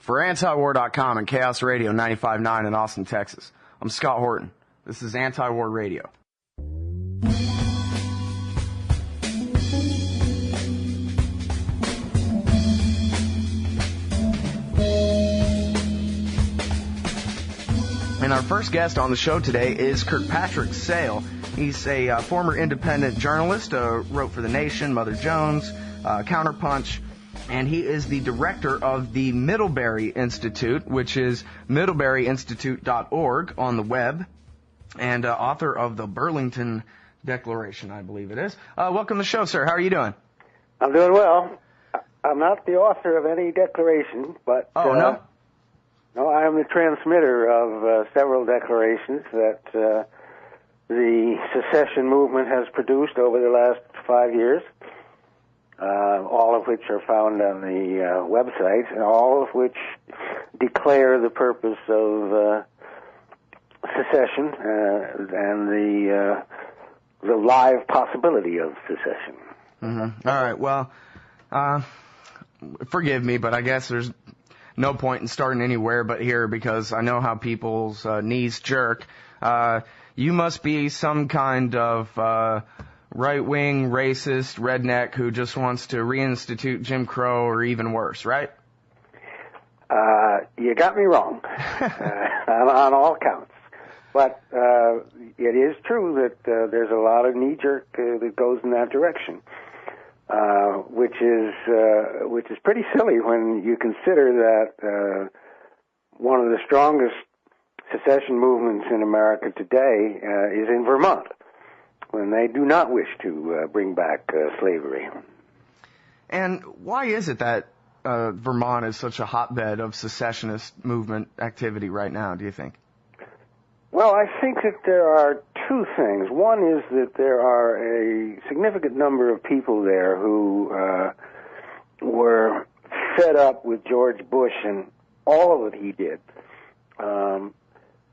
For antiwar.com and Chaos Radio 95.9 in Austin, Texas, I'm Scott Horton. This is Anti-War Radio. And our first guest on the show today is Kirkpatrick Sale. He's a former independent journalist, wrote for The Nation, Mother Jones, Counterpunch, and he is the director of the Middlebury Institute, which is middleburyinstitute.org on the web, and author of the Burlington Declaration, I believe it is. Welcome to the show, sir. How are you doing? I'm doing well. I'm not the author of any declaration, but... Oh, no? No, I am the transmitter of several declarations that the secession movement has produced over the last 5 years, all of which are found on the website, and all of which declare the purpose of secession and the live possibility of secession. Mm-hmm. All right, well, forgive me, but I guess there's no point in starting anywhere but here because I know how people's knees jerk. You must be some kind of right-wing, racist, redneck who just wants to reinstitute Jim Crow or even worse, right? You got me wrong on all counts. But it is true that there's a lot of knee-jerk that goes in that direction, which is pretty silly when you consider that one of the strongest secession movements in America today is in Vermont, when they do not wish to bring back slavery. And why is it that Vermont is such a hotbed of secessionist movement activity right now, do you think? Well, I think that there are two things. One is that there are a significant number of people there who were fed up with George Bush and all that he did, and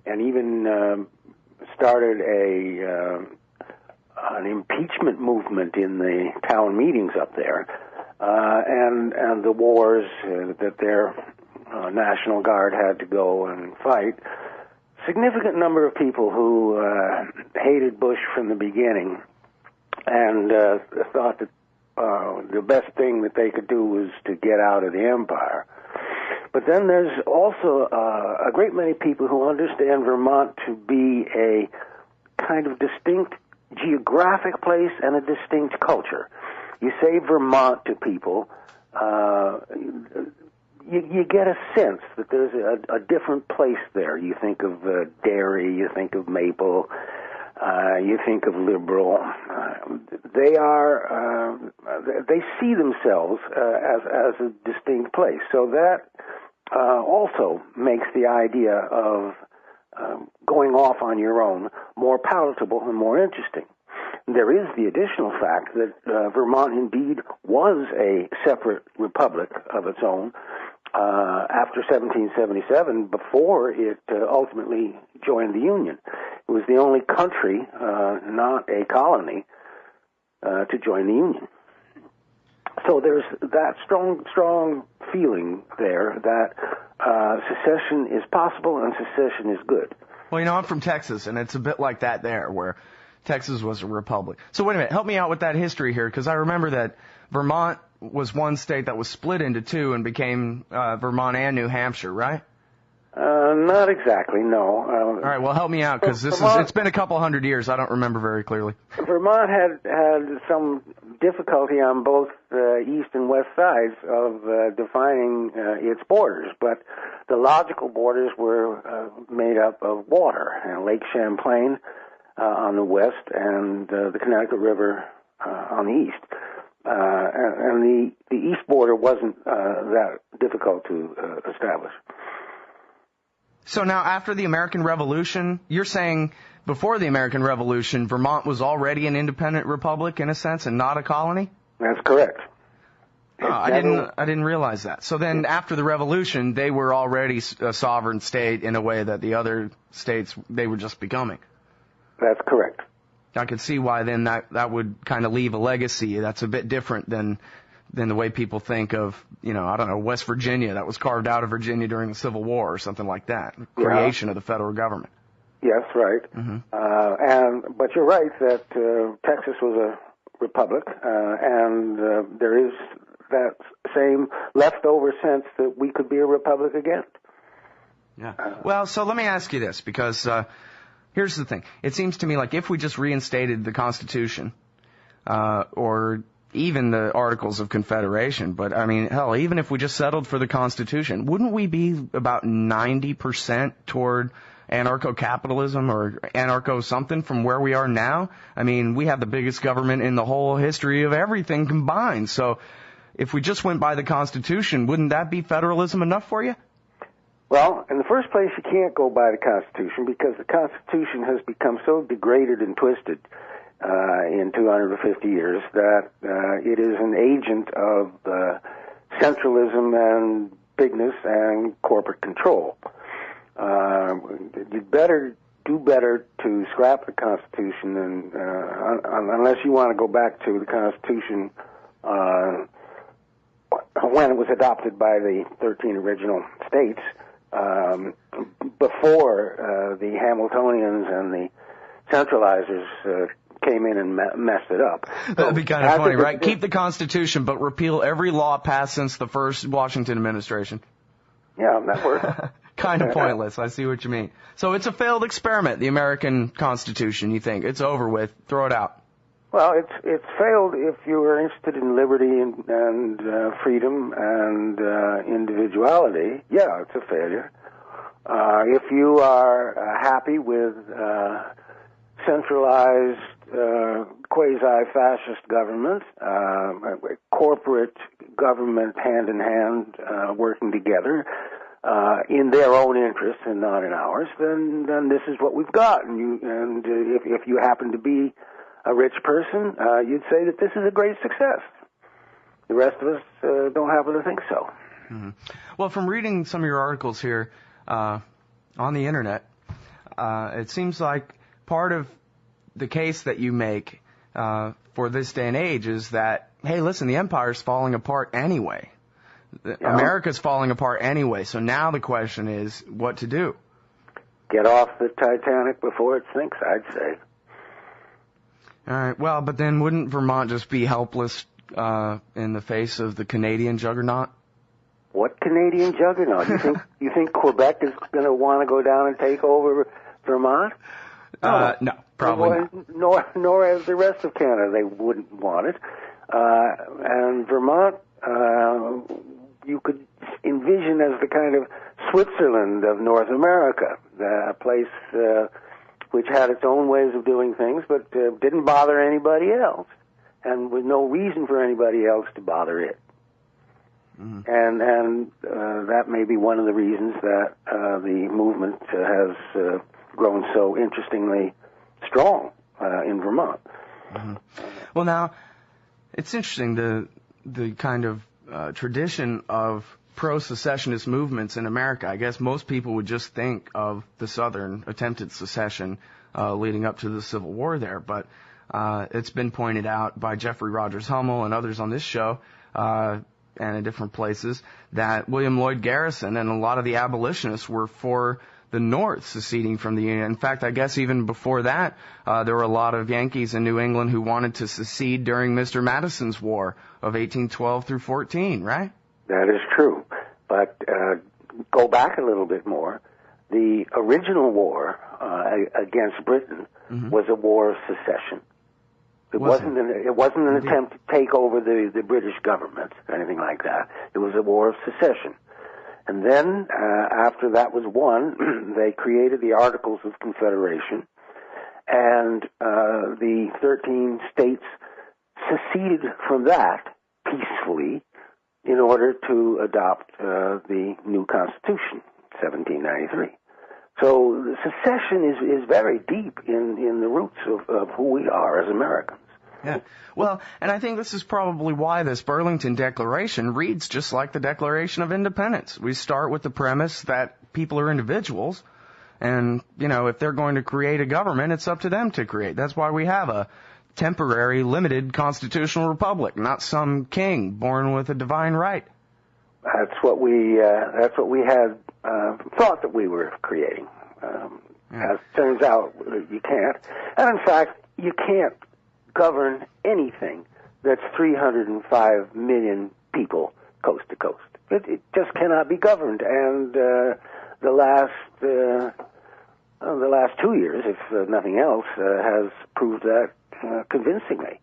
even started an impeachment movement in the town meetings up there, and the wars that their National Guard had to go and fight. Significant number of people who hated Bush from the beginning and thought that the best thing that they could do was to get out of the empire. But then there's also a great many people who understand Vermont to be a kind of distinct geographic place and a distinct culture. You say Vermont to people, you get a sense that there's a different place there. You think of dairy, you think of maple, you think of liberal. They see themselves as a distinct place. So that also makes the idea of going off on your own more palatable and more interesting. There is the additional fact that Vermont indeed was a separate republic of its own after 1777, before it ultimately joined the Union. It was the only country, not a colony, to join the Union. So there's that strong feeling there that secession is possible and secession is good. Well, you know, I'm from Texas, and it's a bit like that there, where Texas was a republic. So wait a minute, help me out with that history here, because I remember that Vermont was one state that was split into two and became Vermont and New Hampshire, right? Not exactly, no. All right, well, help me out, because it's been a couple hundred years. I don't remember very clearly. Vermont had some difficulty on both east and west sides of defining its borders, but the logical borders were made up of water, and Lake Champlain on the west and the Connecticut River on the east. And the east border wasn't that difficult to establish. So now, after the American Revolution, you're saying before the American Revolution, Vermont was already an independent republic in a sense and not a colony? That's correct. I didn't realize that. So then after the Revolution, they were already a sovereign state in a way that the other states, they were just becoming. That's correct. I could see why then that would kind of leave a legacy that's a bit different than than the way people think of, I don't know, West Virginia that was carved out of Virginia during the Civil War or something like that. The creation of the federal government. Yes, right. But you're right that Texas was a republic, and there is that same leftover sense that we could be a republic again. Yeah. Well, so let me ask you this, because here's the thing. It seems to me like if we just reinstated the Constitution, or even the Articles of Confederation, but I mean, hell, even if we just settled for the Constitution, wouldn't we be about 90% toward anarcho-capitalism or anarcho-something from where we are now? I mean, we have the biggest government in the whole history of everything combined. So if we just went by the Constitution, wouldn't that be federalism enough for you? Well, in the first place, you can't go by the Constitution because the Constitution has become so degraded and twisted in 250 years that it is an agent of centralism and bigness and corporate control. You'd better do better to scrap the Constitution, and unless you want to go back to the Constitution when it was adopted by the 13 original states, before the Hamiltonians and the centralizers came in and messed it up. That'd be kind of funny, right? Keep the Constitution, but repeal every law passed since the first Washington administration. Yeah, that works. Kind of pointless. I see what you mean. So it's a failed experiment, the American Constitution, you think? It's over with. Throw it out. Well, it's failed if you are interested in liberty and freedom and individuality. Yeah, it's a failure. If you are happy with centralized quasi-fascist government, corporate government hand in hand working together in their own interests and not in ours, then this is what we've got. And if you happen to be a rich person, you'd say that this is a great success. The rest of us don't happen to think so. Mm-hmm. Well, from reading some of your articles here on the internet, it seems like part of the case that you make for this day and age is that, hey, listen, the empire's falling apart anyway. America's falling apart anyway. So now the question is what to do. Get off the Titanic before it sinks, I'd say. All right. Well, but then wouldn't Vermont just be helpless in the face of the Canadian juggernaut? What Canadian juggernaut? You think Quebec is going to want to go down and take over Vermont? No, probably not. Nor as the rest of Canada, they wouldn't want it. And Vermont, you could envision as the kind of Switzerland of North America, a place which had its own ways of doing things, but didn't bother anybody else, and with no reason for anybody else to bother it. Mm-hmm. And that may be one of the reasons that the movement has grown so interestingly strong in Vermont. Mm-hmm. Well, now, it's interesting, the kind of tradition of pro-secessionist movements in America. I guess most people would just think of the Southern attempted secession leading up to the Civil War there, but it's been pointed out by Jeffrey Rogers Hummel and others on this show and in different places that William Lloyd Garrison and a lot of the abolitionists were for the North seceding from the Union. In fact, I guess even before that, there were a lot of Yankees in New England who wanted to secede during Mr. Madison's War of 1812 through 14, right? That is true. But go back a little bit more. The original war against Britain was a war of secession. It wasn't an attempt to take over the British government or anything like that. It was a war of secession. And then, after that was won, they created the Articles of Confederation, and the 13 states seceded from that peacefully in order to adopt the new Constitution, 1793. So the secession is very deep in the roots of who we are as Americans. Yeah. Well, and I think this is probably why this Burlington Declaration reads just like the Declaration of Independence. We start with the premise that people are individuals, and, if they're going to create a government, it's up to them to create. That's why we have a temporary, limited constitutional republic, not some king born with a divine right. That's what we had thought that we were creating. As it turns out, you can't. And in fact, you can't govern anything that's 305 million people coast to coast. It just cannot be governed. And the last 2 years, if nothing else, has proved that convincingly.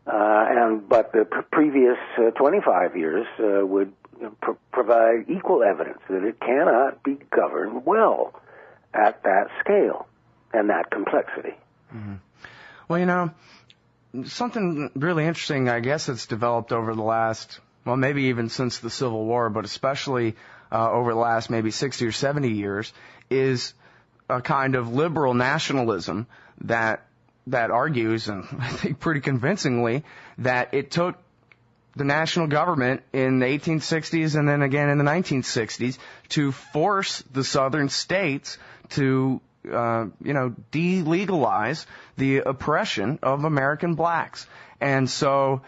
But the previous 25 years would provide equal evidence that it cannot be governed well at that scale and that complexity. Mm-hmm. Well, something really interesting, I guess, that's developed over the last, well, maybe even since the Civil War, but especially over the last maybe 60 or 70 years, is a kind of liberal nationalism that argues, and I think pretty convincingly, that it took the national government in the 1860s and then again in the 1960s to force the southern states to, delegalize the oppression of American blacks. And so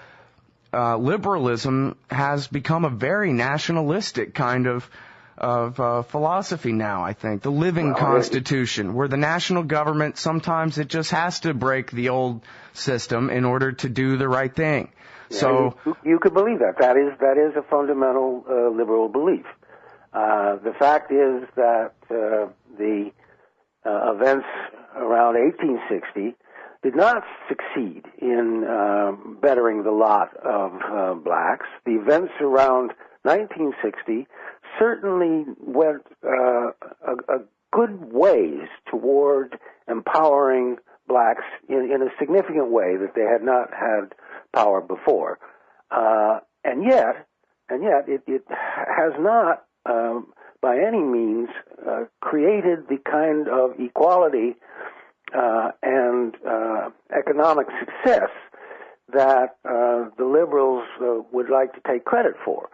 liberalism has become a very nationalistic kind of philosophy now, I think. The living constitution, where the national government, sometimes it just has to break the old system in order to do the right thing. Yeah, so you could believe that. That is a fundamental liberal belief. The fact is that the events around 1860 did not succeed in bettering the lot of blacks. The events around 1960 certainly went a good ways toward empowering blacks in a significant way that they had not had power before. And yet it has not by any means created the kind of equality and economic success that the liberals would like to take credit for.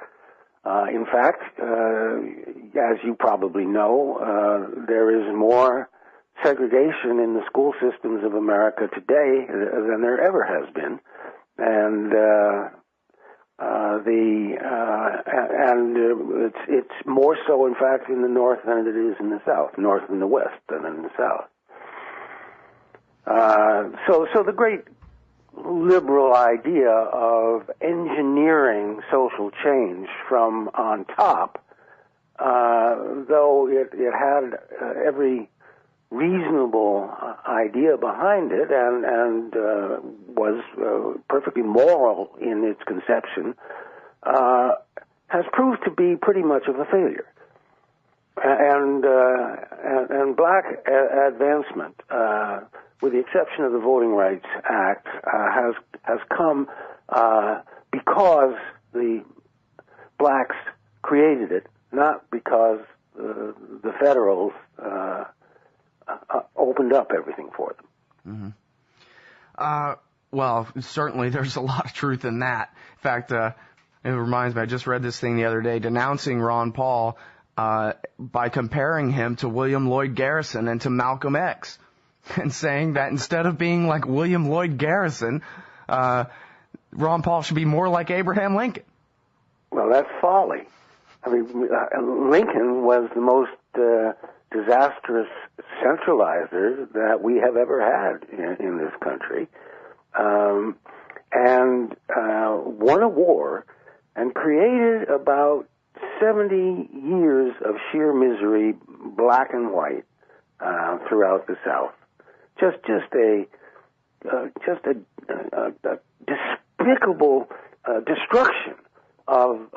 In fact, as you probably know, there is more segregation in the school systems of America today than there ever has been, and it's more so, in fact, in the North than it is in the South, North and the West than in the South. So the great liberal idea of engineering social change from on top, though it had every reasonable idea behind it and was perfectly moral in its conception, has proved to be pretty much of a failure. And black advancement, with the exception of the Voting Rights Act, has come because the blacks created it, not because the Federals opened up everything for them. Mm-hmm. Well, certainly there's a lot of truth in that. In fact, it reminds me, I just read this thing the other day denouncing Ron Paul by comparing him to William Lloyd Garrison and to Malcolm X, and saying that instead of being like William Lloyd Garrison, Ron Paul should be more like Abraham Lincoln. Well, that's folly. I mean, Lincoln was the most disastrous centralizer that we have ever had in this country, and won a war and created about 70 years of sheer misery, black and white, throughout the South. Just a despicable destruction of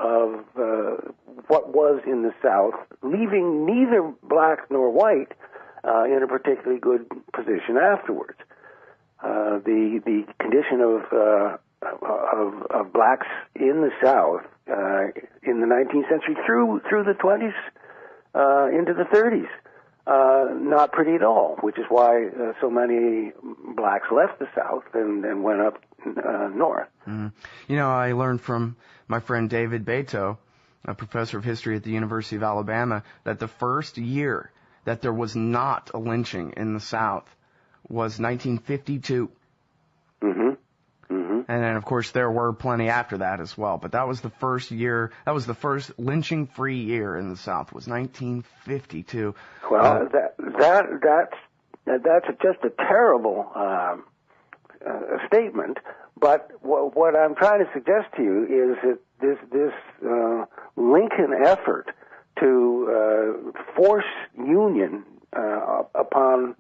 what was in the South, leaving neither black nor white in a particularly good position afterwards. The condition of blacks in the South in the 19th century through the 20s into the 30s, not pretty at all, which is why so many blacks left the South and went up north. Mm. I learned from my friend David Beto, a professor of history at the University of Alabama, that the first year that there was not a lynching in the South was 1952. And then, of course, there were plenty after that as well. But that was the first year, that was the first lynching-free year in the South, was 1952. Well, that's just a terrible statement. But what I'm trying to suggest to you is that this Lincoln effort to force union upon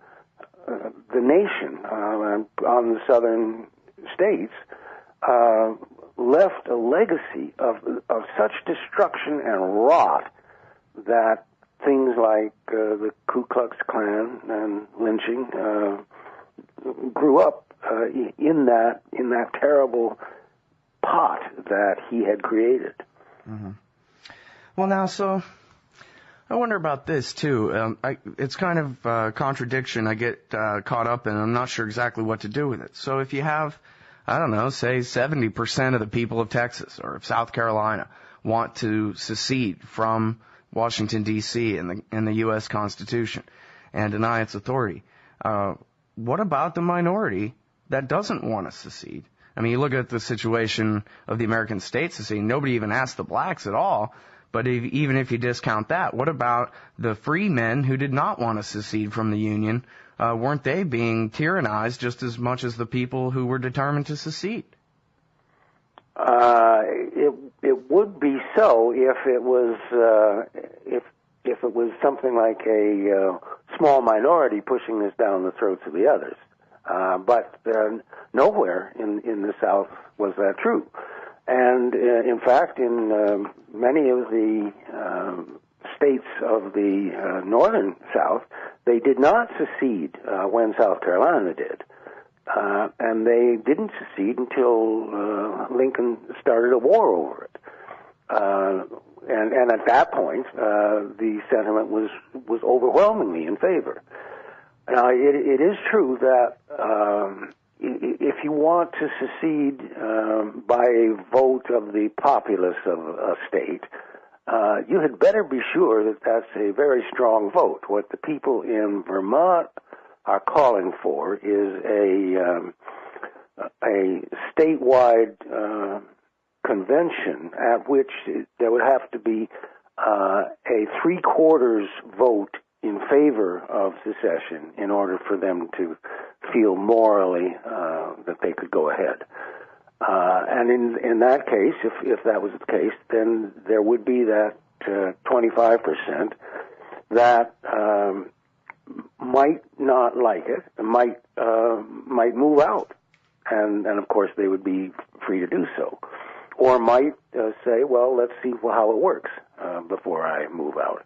the nation, on the southern states, left a legacy of such destruction and rot that things like the Ku Klux Klan and lynching grew up in that terrible pot that he had created. Mm-hmm. Well, now, so I wonder about this, too. It's kind of a contradiction I get caught up in. I'm not sure exactly what to do with it. So if you have, I don't know, say 70% of the people of Texas or of South Carolina want to secede from Washington, D.C. in the U.S. Constitution and deny its authority, what about the minority that doesn't want to secede? I mean, you look at the situation of the American states seceding. Nobody even asked the blacks at all. But even if you discount that, what about the free men who did not want to secede from the Union? Weren't they being tyrannized just as much as the people who were determined to secede? It would be so if it was if it was something like a small minority pushing this down the throats of the others. But nowhere in the South was that true. And in fact, in many of the states of the northern South, they did not secede when South Carolina did. And they didn't secede until Lincoln started a war over it. And at that point, the sentiment was overwhelmingly in favor. Now, it is true that if you want to secede by a vote of the populace of a state, you had better be sure that that's a very strong vote. What the people in Vermont are calling for is a statewide convention at which there would have to be a 3/4 vote in favor of secession in order for them to feel morally that they could go ahead. And in that case, if that was the case, then there would be that 25% that might not like it, might move out, and of course they would be free to do so, or might say, well, let's see how it works before I move out.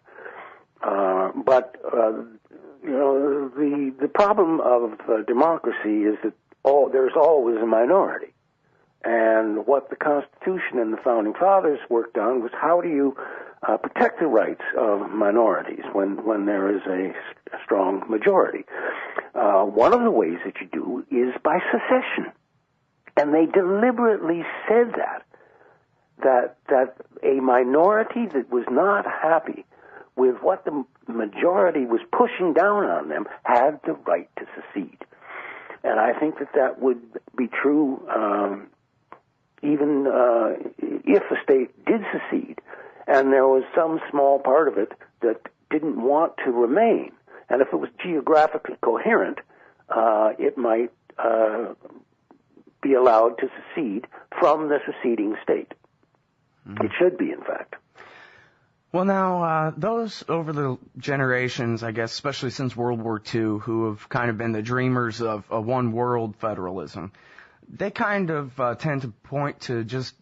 But the problem of democracy is that there's always a minority. And what the Constitution and the Founding Fathers worked on was how do you protect the rights of minorities when there is a strong majority. One of the ways that you do is by secession. And they deliberately said that a minority that was not happy with what the majority was pushing down on them had the right to secede. And I think that would be true even if the state did secede, and there was some small part of it that didn't want to remain. And if it was geographically coherent, it might be allowed to secede from the seceding state. Mm-hmm. It should be, in fact. Well, now, those over the generations, I guess, especially since World War II, who have kind of been the dreamers of a one-world federalism, they kind of tend to point to just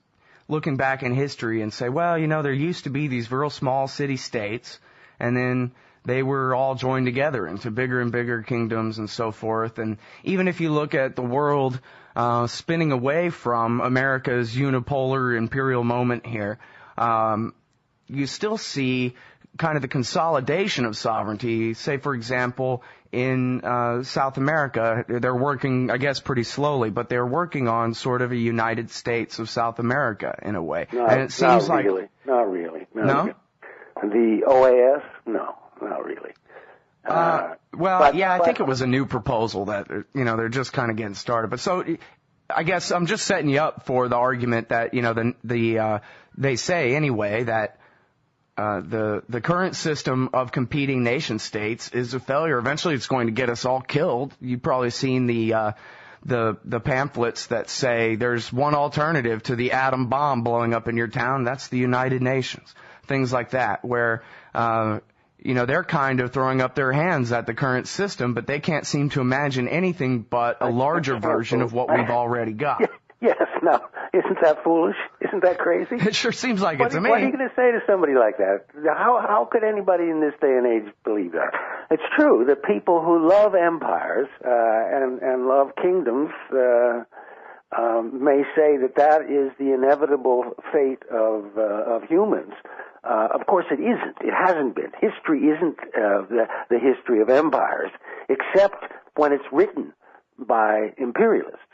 looking back in history and say, well, there used to be these real small city-states, and then they were all joined together into bigger and bigger kingdoms and so forth. And even if you look at the world spinning away from America's unipolar imperial moment here, you still see kind of the consolidation of sovereignty. Say, for example, in South America, they're working, I guess, pretty slowly, but they're working on sort of a United States of South America in a way. And it seems not really. No? The OAS? No, not really. I think it was a new proposal that, they're just kind of getting started. But so I guess I'm just setting you up for the argument that, you know, they say anyway that the current system of competing nation states is a failure. Eventually it's going to get us all killed. You've probably seen the pamphlets that say there's one alternative to the atom bomb blowing up in your town. That's the United Nations. Things like that, where, you know, they're kind of throwing up their hands at the current system, but they can't seem to imagine anything but a larger version of what we've already got. Yes, now, isn't that foolish? Isn't that crazy? It sure seems like it to me. What are you going to say to somebody like that? How could anybody in this day and age believe that? It's true that people who love empires and love kingdoms may say that is the inevitable fate of humans. Of course, it isn't. It hasn't been. History isn't the history of empires, except when it's written by imperialists.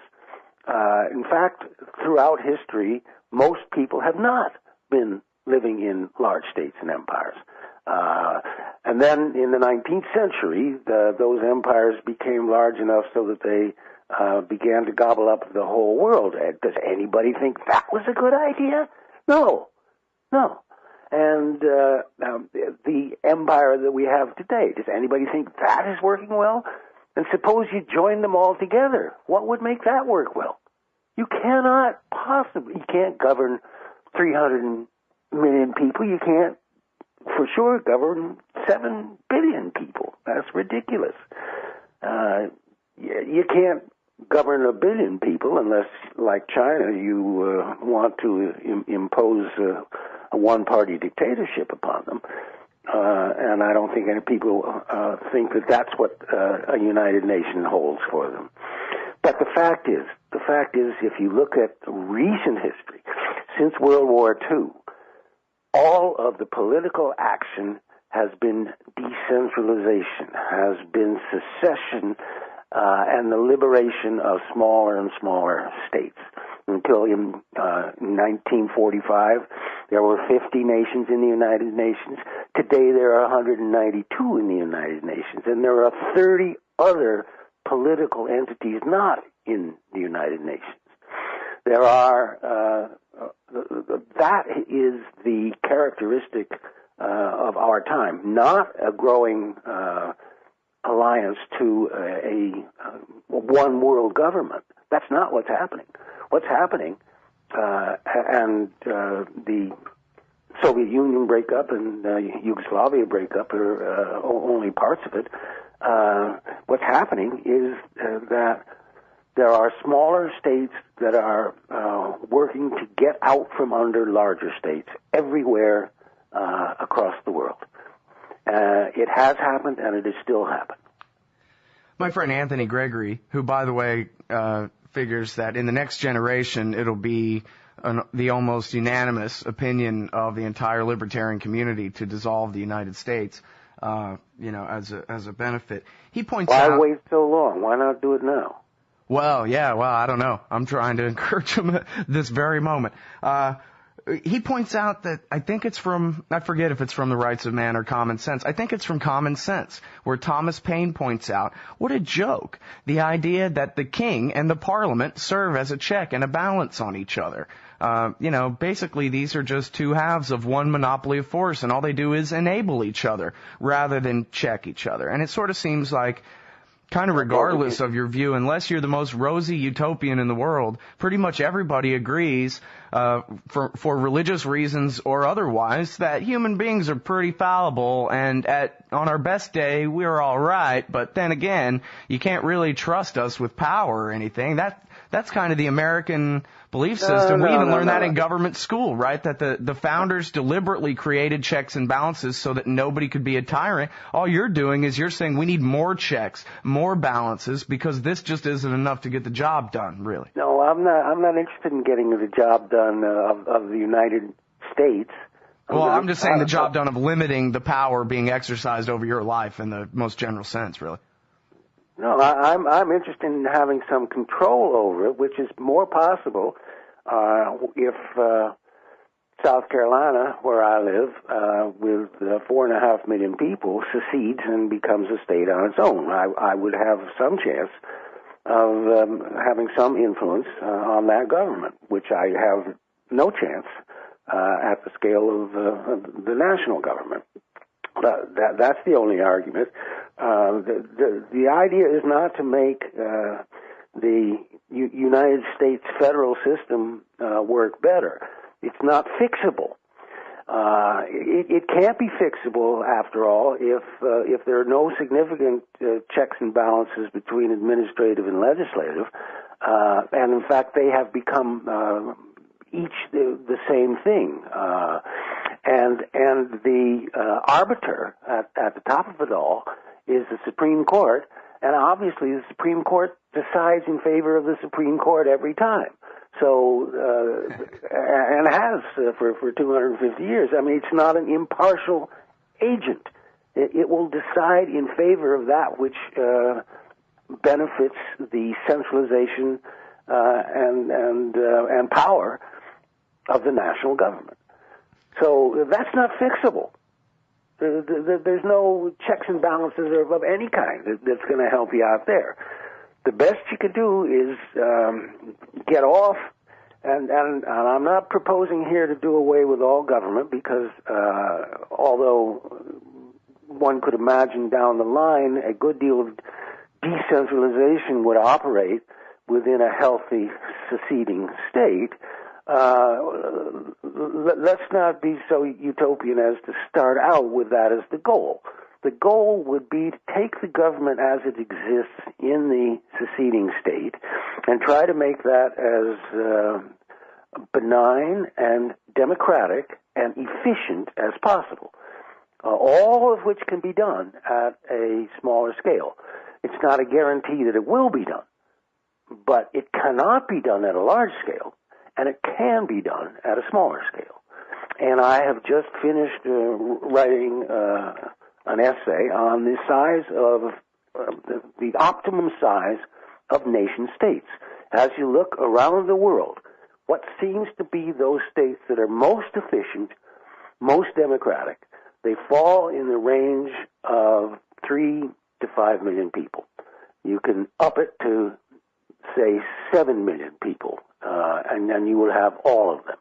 In fact, throughout history, most people have not been living in large states and empires. And then in the 19th century, those empires became large enough so that they began to gobble up the whole world. Does anybody think that was a good idea? No. And the empire that we have today, does anybody think that is working well? And suppose you join them all together. What would make that work well? You cannot possibly, you can't govern 300 million people. You can't, for sure, govern 7 billion people. That's ridiculous. You can't govern 1 billion people unless, like China, you want to impose a one-party dictatorship upon them. And I don't think any people think that that's what a United Nation holds for them. But the fact is, if you look at recent history, since World War II, all of the political action has been decentralization, has been secession, and the liberation of smaller and smaller states. Until in 1945, there were 50 nations in the United Nations. Today there are 192 in the United Nations, and there are 30 other political entities not in the United Nations. There are, that is the characteristic of our time, not a growing alliance to a one world government. That's not what's happening. What's happening, and the Soviet Union breakup and Yugoslavia breakup are only parts of it. What's happening is that there are smaller states that are working to get out from under larger states everywhere across the world. It has happened, and it is still happening. My friend Anthony Gregory, who, by the way, figures that in the next generation it'll be the almost unanimous opinion of the entire libertarian community to dissolve the United States, as a benefit. He points out... Why wait so long? Why not do it now? Well, I don't know. I'm trying to encourage him at this very moment. He points out that I think it's from, I forget if it's from The Rights of Man or Common Sense. I think it's from Common Sense, where Thomas Paine points out, what a joke, the idea that the king and the parliament serve as a check and a balance on each other. Basically these are just two halves of one monopoly of force, and all they do is enable each other rather than check each other. And it sort of seems like, kind of regardless of your view, unless you're the most rosy utopian in the world, pretty much everybody agrees, for religious reasons or otherwise, that human beings are pretty fallible, and on our best day, we're all right, but then again, you can't really trust us with power or anything. That's kind of the American belief system. We even learned that in government school, right? That the founders deliberately created checks and balances so that nobody could be a tyrant. All you're doing is you're saying we need more checks, more balances, because this just isn't enough to get the job done, really. No, I'm not interested in getting the job done of the United States. I'm just saying the job done of limiting the power being exercised over your life in the most general sense, really. No, I'm interested in having some control over it, which is more possible if South Carolina, where I live, with 4.5 million people, secedes and becomes a state on its own. I would have some chance having some influence on that government, which I have no chance at the scale of the national government. That's the only argument. The idea is not to make the United States federal system work better. It's not fixable. It can't be fixable, after all, if there are no significant checks and balances between administrative and legislative, and in fact they have become each the same thing. And the arbiter at the top of it all is the Supreme Court, and obviously the Supreme Court decides in favor of the Supreme Court every time. So, and has for 250 years. I mean, it's not an impartial agent. It will decide in favor of that which benefits the centralization and power of the national government. So that's not fixable. There's no checks and balances of any kind that's going to help you out there. The best you can do is get off, and I'm not proposing here to do away with all government, because although one could imagine down the line a good deal of decentralization would operate within a healthy seceding state, let's not be so utopian as to start out with that as the goal. The goal would be to take the government as it exists in the seceding state and try to make that as benign and democratic and efficient as possible, all of which can be done at a smaller scale. It's not a guarantee that it will be done, but it cannot be done at a large scale, and it can be done at a smaller scale. And I have just finished writing an essay on the size of the optimum size of nation states. As you look around the world, what seems to be those states that are most efficient, most democratic, they fall in the range of 3 to 5 million people. You can up it to, say, 7 million people, and then you will have all of them.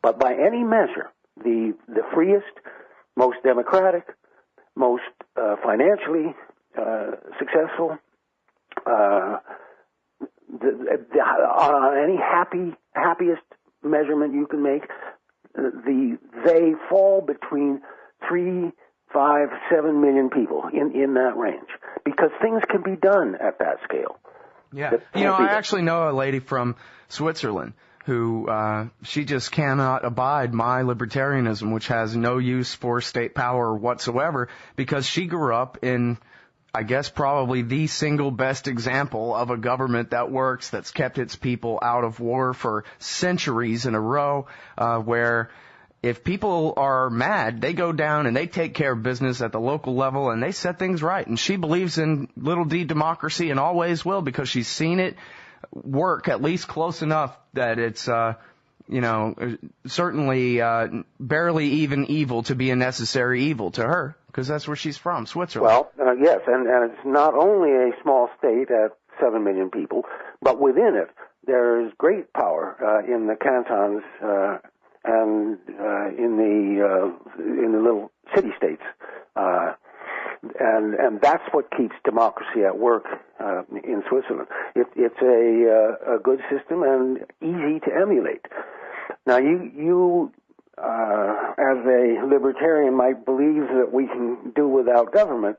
But by any measure, the freest, most democratic, most financially successful, on any happiest measurement you can make, they fall between 3, 5, 7 million people in that range, because things can be done at that scale. Yeah, I actually know a lady from Switzerland who she just cannot abide my libertarianism, which has no use for state power whatsoever, because she grew up in, I guess, probably the single best example of a government that works, that's kept its people out of war for centuries in a row, where if people are mad, they go down and they take care of business at the local level and they set things right. And she believes in little d democracy and always will, because she's seen it work at least close enough that it's, certainly barely even evil to be a necessary evil to her, because that's where she's from, Switzerland. Well, yes, and it's not only a small state at 7 million people, but within it there is great power in the cantons and in the little city-states. And that's what keeps democracy at work in Switzerland. It's a good system and easy to emulate. Now, you as a libertarian might believe that we can do without government,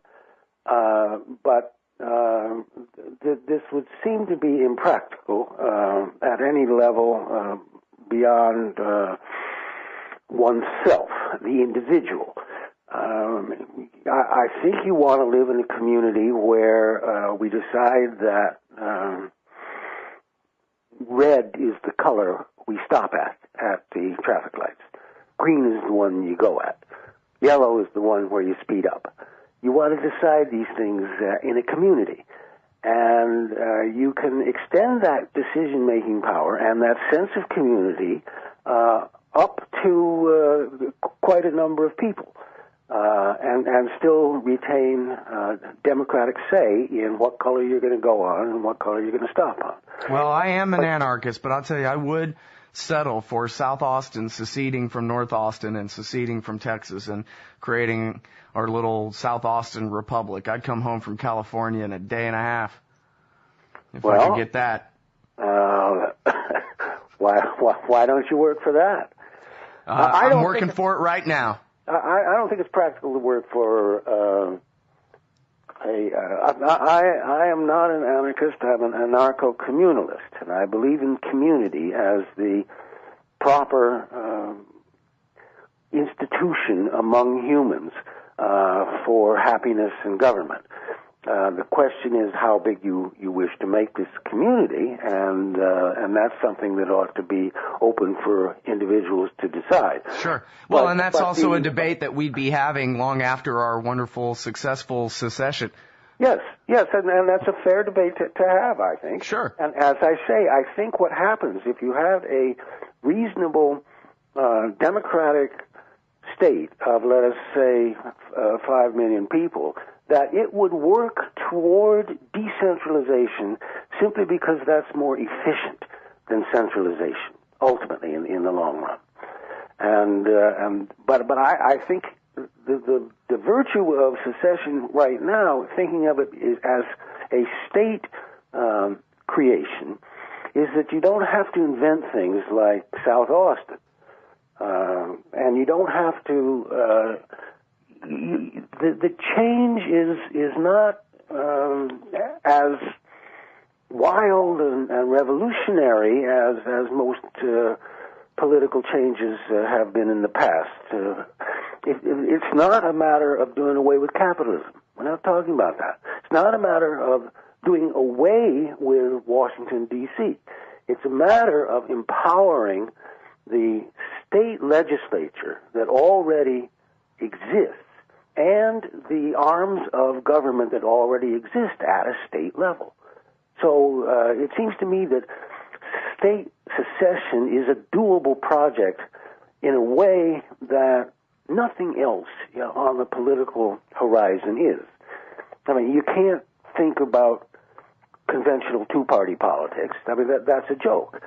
but this would seem to be impractical at any level beyond oneself, the individual. I think you want to live in a community where we decide that red is the color we stop at the traffic lights. Green is the one you go at. Yellow is the one where you speed up. You want to decide these things in a community. And you can extend that decision-making power and that sense of community up to quite a number of people. and still retain democratic say in what color you're going to go on and what color you're going to stop on. Well, I am an anarchist, but I'll tell you, I would settle for South Austin seceding from North Austin and seceding from Texas and creating our little South Austin Republic. I'd come home from California in a day and a half if I could get that. Why don't you work for that? I'm working for it right now. I don't think it's practical to work for I am not an anarchist. I'm an anarcho-communalist, and I believe in community as the proper institution among humans for happiness and government. The question is how big you wish to make this community, and that's something that ought to be open for individuals to decide. Sure. Well, and that's also a debate that we'd be having long after our wonderful, successful secession. Yes, and that's a fair debate to have, I think. Sure. And as I say, I think what happens if you have a reasonable democratic state of, let us say, 5 million people, that it would work toward decentralization simply because that's more efficient than centralization, ultimately, in the long run. But I think the virtue of secession right now, thinking of it as a state creation, is that you don't have to invent things like South Austin, and you don't have to. The change is not as wild and revolutionary as most political changes have been in the past. It's not a matter of doing away with capitalism. We're not talking about that. It's not a matter of doing away with Washington, D.C. It's a matter of empowering the state legislature that already exists and the arms of government that already exist at a state level. So it seems to me that state secession is a doable project in a way that nothing else on the political horizon is. I mean, you can't think about conventional two-party politics. I mean, that's a joke.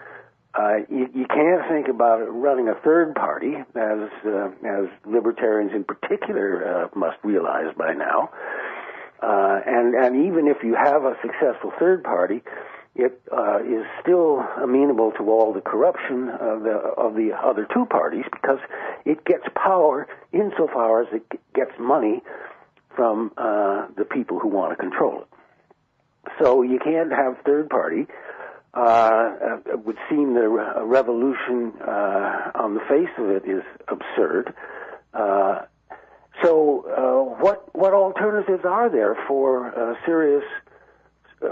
You can't think about running a third party, as libertarians in particular must realize by now. And even if you have a successful third party, it is still amenable to all the corruption of the other two parties because it gets power insofar as it gets money from the people who want to control it. So you can't have third party. It would seem the revolution on the face of it is absurd. So what alternatives are there for serious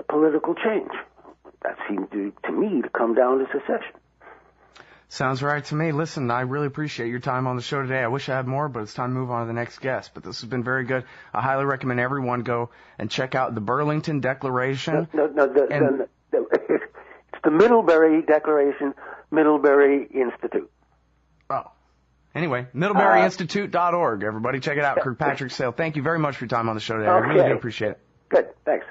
political change? That seemed to me to come down to secession. Sounds right to me. Listen, I really appreciate your time on the show today. I wish I had more, but it's time to move on to the next guest. But this has been very good. I highly recommend everyone go and check out the Burlington Declaration. It's the Middlebury Declaration, Middlebury Institute. Oh. Anyway, MiddleburyInstitute.org. Everybody check it out. Kirkpatrick Sale. Thank you very much for your time on the show today. Okay. I really do appreciate it. Good. Thanks.